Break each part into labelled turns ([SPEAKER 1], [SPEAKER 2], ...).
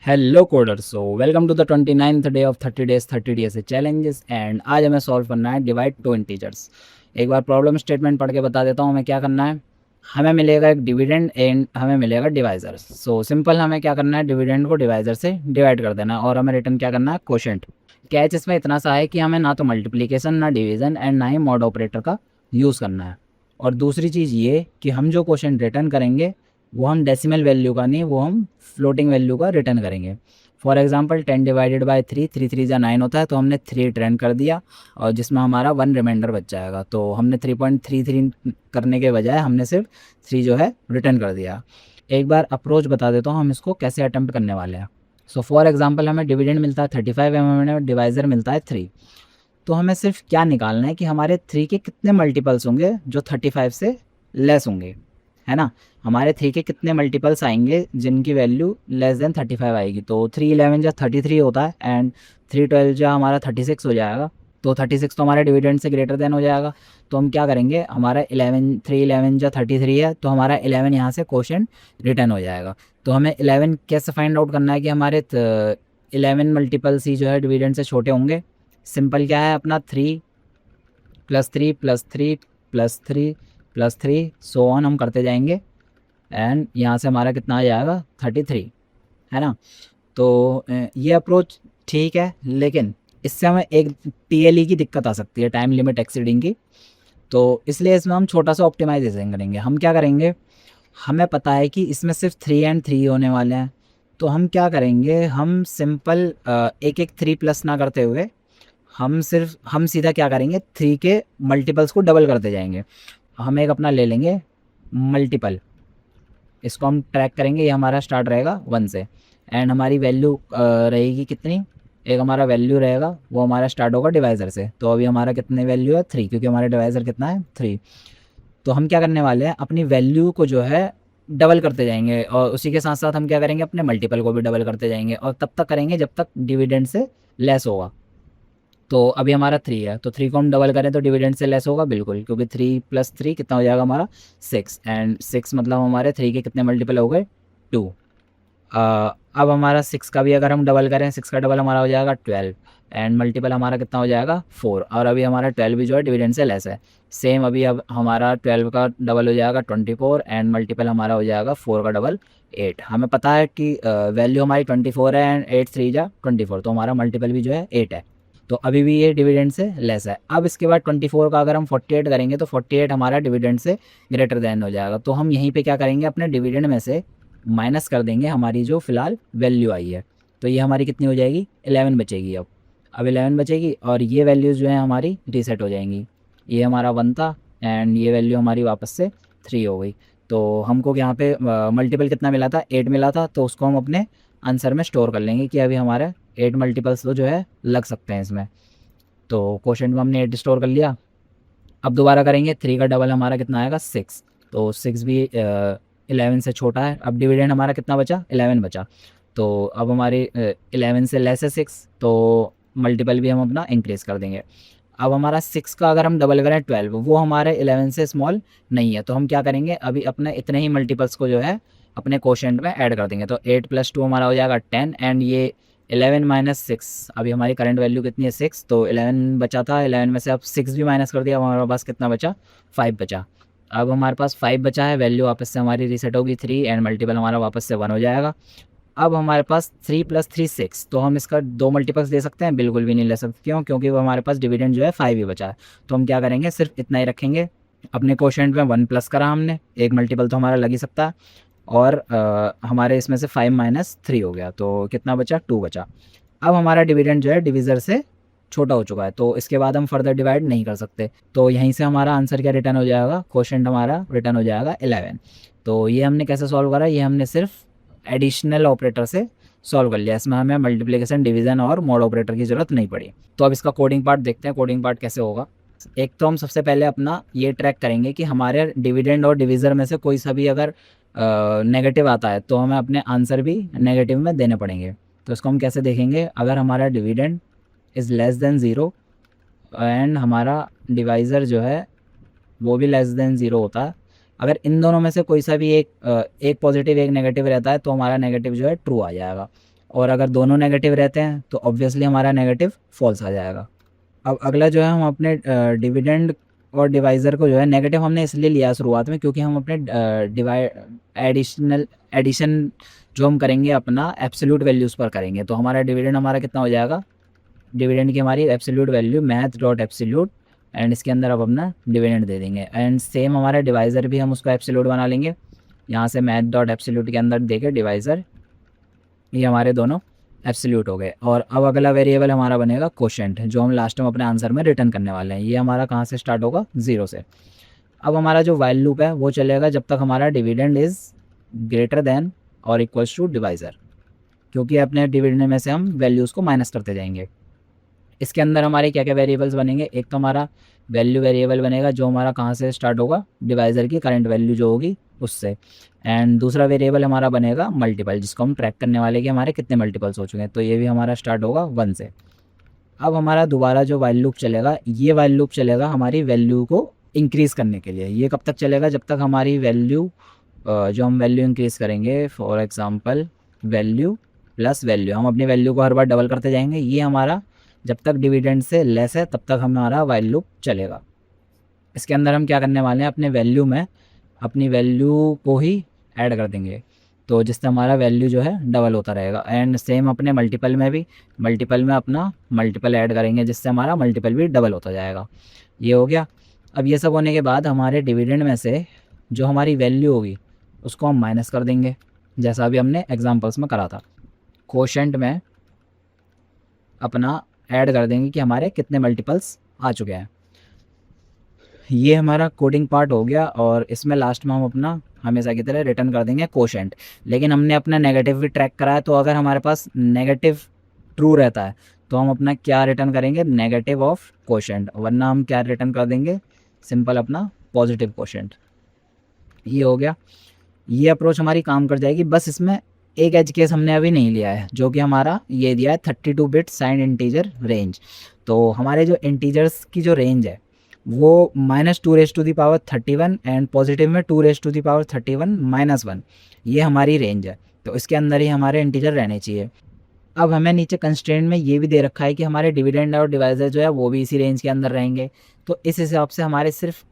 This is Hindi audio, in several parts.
[SPEAKER 1] Hello coder, so welcome to the 29th day of 30 days से चैलेंजेस। एंड आज हमें सॉल्व करना है डिवाइड टू इंटीजर्स। एक बार प्रॉब्लम स्टेटमेंट पढ़ के बता देता हूँ हमें क्या करना है। हमें मिलेगा एक डिविडेंड एंड हमें मिलेगा डिवाइजर। सो सिंपल, हमें क्या करना है, डिविडेंड को डिवाइजर से डिवाइड कर देना है और हमें रिटर्न क्या करना है, क्वोशेंट। कैच इसमें इतना सा है कि हमें ना तो मल्टीप्लिकेशन, ना डिवीज़न एंड ना ही मॉड ऑपरेटर का यूज़ करना है। और दूसरी चीज़ ये कि हम जो क्वोशेंट रिटर्न करेंगे वो हम डेसिमल वैल्यू का नहीं, वो हम फ्लोटिंग वैल्यू का रिटर्न करेंगे। फॉर एग्जांपल 10 डिवाइडेड बाय 3, 3 3 जा 9 होता है, तो हमने 3 रिटर्न कर दिया और जिसमें हमारा 1 रिमाइंडर बच जाएगा। तो हमने 3.33 करने के बजाय हमने सिर्फ 3 जो है रिटर्न कर दिया। एक बार अप्रोच बता देता हूँ हम इसको कैसे अटेम्प्ट करने वाले हैं। सो फॉर एग्जांपल हमें डिविडेंड मिलता है 35 एम, हमें डिवाइज़र मिलता है 3। तो हमें सिर्फ क्या निकालना है कि हमारे 3 के कितने मल्टीपल्स होंगे जो 35 से लेस होंगे, है ना। हमारे 3 के कितने मल्टीपल्स आएंगे जिनकी वैल्यू लेस देन 35 आएगी। तो 3 11 जा 33 होता है एंड 3 12 जा हमारा 36 हो जाएगा। तो 36 तो हमारे डिविडेंड से ग्रेटर देन हो जाएगा। तो हम क्या करेंगे, हमारा 11 3 11 जा 33 है, तो हमारा 11 यहाँ से क्वोशेंट रिटर्न हो जाएगा। तो हमें 11 कैसे फाइंड आउट करना है कि हमारे 11 मल्टीपल्स ही जो है डिविडेंड से छोटे होंगे। सिंपल क्या है अपना, 3 plus 3 plus 3 plus 3 plus 3 so on हम करते जाएंगे एंड यहाँ से हमारा कितना आ जाएगा, 33, है ना। तो ये अप्रोच ठीक है, लेकिन इससे हमें एक TLE की दिक्कत आ सकती है, टाइम लिमिट एक्सीडिंग की। तो इसलिए इसमें हम छोटा सा ऑप्टिमाइजेशन करेंगे। हम क्या करेंगे, हमें पता है कि इसमें सिर्फ 3 एंड 3 होने वाले हैं। तो हम क्या करेंगे, हम सिंपल एक एक 3 प्लस ना करते हुए हम सीधा क्या करेंगे, 3 के मल्टीपल्स को डबल करते जाएंगे। हम एक अपना ले लेंगे मल्टीपल, इसको हम ट्रैक करेंगे, ये हमारा स्टार्ट रहेगा 1 से एंड हमारी वैल्यू रहेगी कितनी, एक हमारा वैल्यू रहेगा वो हमारा स्टार्ट होगा डिवाइज़र से। तो अभी हमारा कितने वैल्यू है, 3, क्योंकि हमारा डिवाइज़र कितना है, 3। तो हम क्या करने वाले हैं, अपनी वैल्यू को जो है डबल करते जाएंगे और उसी के साथ साथ हम क्या करेंगे, अपने मल्टीपल को भी डबल करते जाएंगे और तब तक करेंगे जब तक डिविडेंड से लेस होगा। तो अभी हमारा 3 है, तो 3 को हम डबल करें तो डिविडेंड से लेस होगा बिल्कुल, क्योंकि 3 प्लस 3 कितना हो जाएगा हमारा, 6 एंड 6 मतलब हमारे 3 के कितने मल्टीपल हो गए, 2। अब हमारा 6 का भी अगर हम डबल करें, 6 का डबल हमारा हो जाएगा 12 एंड मल्टीपल हमारा कितना हो जाएगा, 4। और अभी हमारा 12 भी जो है डिविडेंड से लेस है। सेम अभी अब हमारा 12 का डबल हो जाएगा 24 एंड मल्टीपल हमारा हो जाएगा 4 का डबल 8। हमें पता है कि वैल्यू हमारी 24 है एंड 8 3 जा 24, तो हमारा मल्टीपल भी जो है 8 है। तो अभी भी ये डिविडेंड से लेस है। अब इसके बाद 24 का अगर हम 48 करेंगे तो 48 हमारा डिविडेंड से ग्रेटर देन हो जाएगा। तो हम यहीं पे क्या करेंगे, अपने डिविडेंड में से माइनस कर देंगे हमारी जो फिलहाल वैल्यू आई है। तो ये हमारी कितनी हो जाएगी, 11 बचेगी। अब 11 बचेगी और ये वैल्यूज़ जो है हमारी रीसेट हो जाएंगी। ये हमारा 1 था एंड ये वैल्यू हमारी वापस से 3 हो गई। तो हमको यहाँ पे मल्टीपल कितना मिला था, 8 मिला था, तो उसको हम अपने आंसर में स्टोर कर लेंगे कि अभी हमारे 8 मल्टीपल्स तो जो है लग सकते हैं इसमें। तो क्वोशेंट में हमने 8 स्टोर कर लिया। अब दोबारा करेंगे, 3 का डबल हमारा कितना आएगा, 6। तो 6 भी 11 से छोटा है। अब डिविडेंड हमारा कितना बचा, 11 बचा। तो अब हमारे 11 से लेस है 6, तो मल्टीपल भी हम अपना इंक्रीज़ कर देंगे। अब हमारा 6 का अगर हम डबल करें 12, वो हमारे 11 से स्मॉल नहीं है। तो हम क्या करेंगे, अभी अपने इतने ही मल्टीपल्स को जो है अपने क्वोशेंट में ऐड कर देंगे। तो 8 + 2 हमारा हो जाएगा 10 एंड ये 11 - 6, अभी हमारी करंट वैल्यू कितनी है, 6। तो 11 बचा था, 11 में से अब 6 भी माइनस कर दिया, अब हमारे पास कितना बचा, 5 बचा। अब हमारे पास 5 बचा है, वैल्यू वापस से हमारी रीसेट होगी 3 एंड मल्टीपल हमारा वापस से 1 हो जाएगा। अब हमारे पास 3 + 3 6, तो हम इसका 2 मल्टीपल्स दे सकते हैं, बिल्कुल भी नहीं ले सकते। क्यों, क्योंकि वो हमारे पास डिविडेंड जो है 5 ही बचा है। तो हम क्या करेंगे, सिर्फ इतना ही रखेंगे। अपने क्वोशेंट में 1 प्लस करा हमने, एक मल्टीपल तो हमारा लग ही सकता है। और हमारे इसमें से 5 - 3 हो गया, तो कितना बचा, 2 बचा। अब हमारा डिविडेंड जो है डिविज़र से छोटा हो चुका है, तो इसके बाद हम फर्दर डिवाइड नहीं कर सकते। तो यहीं से हमारा आंसर क्या रिटर्न हो जाएगा, क्वोशेंट हमारा रिटर्न हो जाएगा 11। तो ये हमने कैसे सॉल्व करा, ये हमने सिर्फ एडिशनल ऑपरेटर से सॉल्व कर लिया। इसमें हमें मल्टीप्लिकेशन, डिवीज़न और मॉड ऑपरेटर की ज़रूरत नहीं पड़ी। तो अब इसका कोडिंग पार्ट देखते हैं, कोडिंग पार्ट कैसे होगा। एक तो हम सबसे पहले अपना ये ट्रैक करेंगे कि हमारे डिविडेंड और डिविज़र में से कोई सा भी अगर नेगेटिव आता है तो हमें अपने आंसर भी नेगेटिव में देने पड़ेंगे। तो इसको हम कैसे देखेंगे, अगर हमारा dividend is less than 0 and हमारा डिवाइज़र जो है वो भी लेस देन 0 होता है, अगर इन दोनों में से कोई सा भी एक पॉजिटिव एक नेगेटिव रहता है तो हमारा नेगेटिव जो है ट्रू आ जाएगा। और अगर दोनों नेगेटिव रहते हैं तो ऑब्वियसली हमारा नेगेटिव फॉल्स आ जाएगा। अब अगला जो है हम अपने डिविडेंड और डिवाइज़र को जो है नेगेटिव हमने इसलिए लिया शुरुआत में क्योंकि हम अपने एडिशन जो हम करेंगे अपना एब्सोल्यूट वैल्यूज़ पर करेंगे। तो हमारा डिविडेंड हमारा कितना हो जाएगा, डिविडेंड की हमारी absolute value math dot absolute and इसके अंदर अब अपना डिविडेंड दे देंगे। एंड सेम हमारा डिवाइज़र भी हम उसको एब्सोल्यूट बना लेंगे, यहाँ से मैथ डॉट एब्सोल्यूट के अंदर देके डिवाइज़र, ये हमारे दोनों एब्सोल्यूट हो गए। और अब अगला वेरिएबल हमारा बनेगा कोशेंट, जो हम लास्ट में अपने आंसर में रिटर्न करने वाले हैं। ये हमारा कहाँ से स्टार्ट होगा, 0 से। अब हमारा जो वाइल लूप है वो चलेगा जब तक हमारा डिविडेंड इज़ ग्रेटर देन और इक्वल्स टू डिवाइज़र, क्योंकि अपने डिविडेंड में से हम वैल्यूज़ को माइनस करते जाएंगे। इसके अंदर हमारे क्या क्या वेरिएबल्स बनेंगे, एक तो हमारा वैल्यू वेरिएबल बनेगा जो हमारा कहाँ से स्टार्ट होगा, डिवाइज़र की करंट वैल्यू जो होगी उससे। एंड दूसरा वेरिएबल हमारा बनेगा मल्टीपल, जिसको हम ट्रैक करने वाले कि हमारे कितने मल्टीपल्स हो चुके हैं, तो ये भी हमारा स्टार्ट होगा 1 से। अब हमारा दोबारा जो वाइल लूप चलेगा, ये वाइल लूप चलेगा हमारी वैल्यू को इंक्रीज़ करने के लिए। ये कब तक चलेगा, जब तक हमारी वैल्यू जो हम वैल्यू इंक्रीज़ करेंगे, for example value plus value, हम अपनी वैल्यू को हर बार डबल करते जाएंगे। ये हमारा जब तक डिविडेंड से लेस है तब तक हमारा वाइल लूप चलेगा। इसके अंदर हम क्या करने वाले हैं, अपने वैल्यू में अपनी वैल्यू को ही ऐड कर देंगे, तो जिससे हमारा वैल्यू जो है डबल होता रहेगा। एंड सेम अपने मल्टीपल में भी, मल्टीपल में अपना मल्टीपल ऐड करेंगे जिससे हमारा मल्टीपल भी डबल होता जाएगा। ये हो गया। अब ये सब होने के बाद हमारे डिविडेंड में से जो हमारी वैल्यू होगी उसको हम माइनस कर देंगे, जैसा अभी हमने एग्जांपल्स में करा था। कोशेंट में अपना ऐड कर देंगे कि हमारे कितने मल्टीपल्स आ चुके हैं। ये हमारा कोडिंग पार्ट हो गया, और इसमें लास्ट में हम अपना हमेशा की तरह रिटर्न कर देंगे कोशेंट। लेकिन हमने अपना नेगेटिव भी ट्रैक करा है, तो अगर हमारे पास नेगेटिव ट्रू रहता है तो हम अपना क्या रिटर्न करेंगे, नेगेटिव ऑफ कोशेंट, वरना हम क्या रिटर्न कर देंगे, सिंपल अपना पॉजिटिव कोशेंट। ये हो गया। ये अप्रोच हमारी काम कर जाएगी। बस इसमें एक एज केस हमने अभी नहीं लिया है, जो कि हमारा ये दिया है 32 बिट साइंड इंटीजर रेंज। तो हमारे जो इंटीजर्स की जो रेंज है वो -2⁻31 एंड पॉजिटिव में 2⁻31 -1, ये हमारी रेंज है। तो इसके अंदर ही हमारे इंटीजर रहने चाहिए। अब हमें नीचे कंस्ट्रेंट में ये भी दे रखा है कि हमारे डिविडेंड और डिवाइज़र जो है वो भी इसी रेंज के अंदर रहेंगे। तो इस हिसाब से हमारे सिर्फ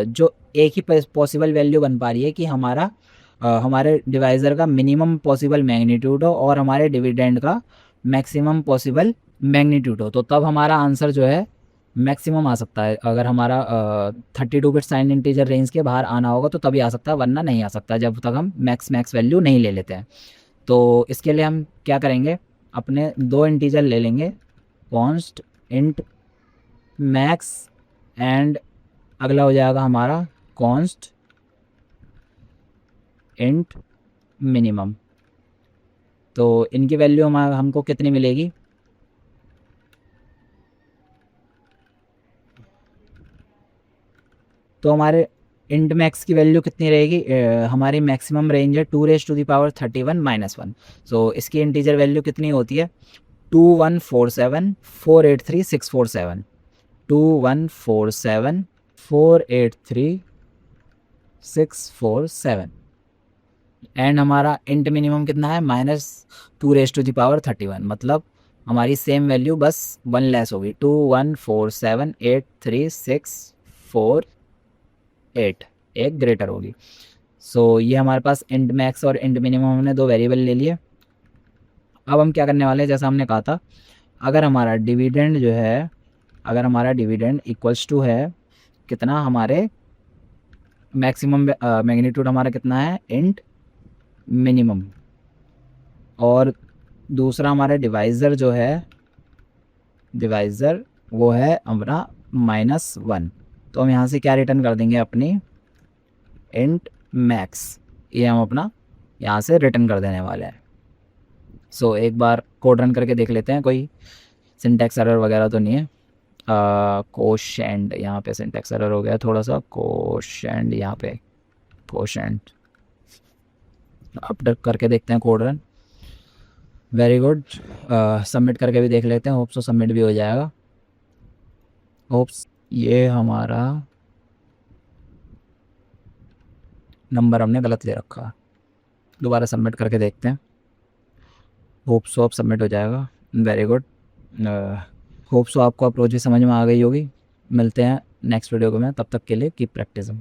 [SPEAKER 1] जो एक ही पॉसिबल वैल्यू बन पा रही है कि हमारा हमारे डिवाइज़र का मिनिमम पॉसिबल मैग्नीट्यूड हो और हमारे डिविडेंड का मैक्सिमम पॉसिबल मैग्नीट्यूड हो, तो तब हमारा आंसर जो है मैक्सिमम आ सकता है। अगर हमारा 32 बिट साइन इंटीजर रेंज के बाहर आना होगा तो तभी आ सकता है, वरना नहीं आ सकता जब तक हम मैक्स वैल्यू नहीं ले लेते हैं। तो इसके लिए हम क्या करेंगे, अपने दो इंटीजर ले लेंगे, कॉन्स्ट इंट मैक्स एंड अगला हो जाएगा हमारा कॉन्स्ट इंट मिनिमम। तो इनकी वैल्यू हमको कितनी मिलेगी, तो हमारे इंट मैक्स की वैल्यू कितनी रहेगी, हमारी मैक्सिमम रेंज है 2⁻31 -1। सो इसकी इंटीजर वैल्यू कितनी होती है, 2147483647, 2147483647। एंड हमारा इंट मिनिमम कितना है, -2⁻31, मतलब हमारी सेम वैल्यू बस 1 लेस होगी, 21478368 एक ग्रेटर होगी। सो ये हमारे पास इंट मैक्स और इंट मिनिमम हमने दो वेरिएबल ले लिए। अब हम क्या करने वाले हैं, जैसा हमने कहा था, अगर हमारा डिविडेंड जो है, अगर हमारा डिविडेंड इक्वल्स टू है कितना, हमारे मैक्सिमम मैग्नीट्यूड हमारा कितना है, इंट मिनिमम, और दूसरा हमारा डिवाइज़र जो है, डिवाइज़र वो है हमारा -1, तो हम यहाँ से क्या रिटर्न कर देंगे, अपनी इंट मैक्स, ये हम अपना यहाँ से रिटर्न कर देने वाले हैं। सो एक बार कोड रन करके देख लेते हैं, कोई सिंटैक्स एरर वगैरह तो नहीं है। कोशेंट, यहाँ पे सिंटैक्स एरर हो गया थोड़ा सा, कोशेंट, यहाँ पे कोशेंट, अपडेट करके देखते हैं code run. Very good. Submit करके भी देख लेते हैं, होप्स तो सबमिट भी हो जाएगा, होप्स। ये हमारा नंबर हमने गलत दे रखा, दोबारा सबमिट करके देखते हैं। होप सो अब सबमिट हो जाएगा। Very good. होप सो आपको अप्रोच भी समझ में आ गई होगी। मिलते हैं नेक्स्ट वीडियो में, तब तक के लिए कीप प्रैक्टिसिंग।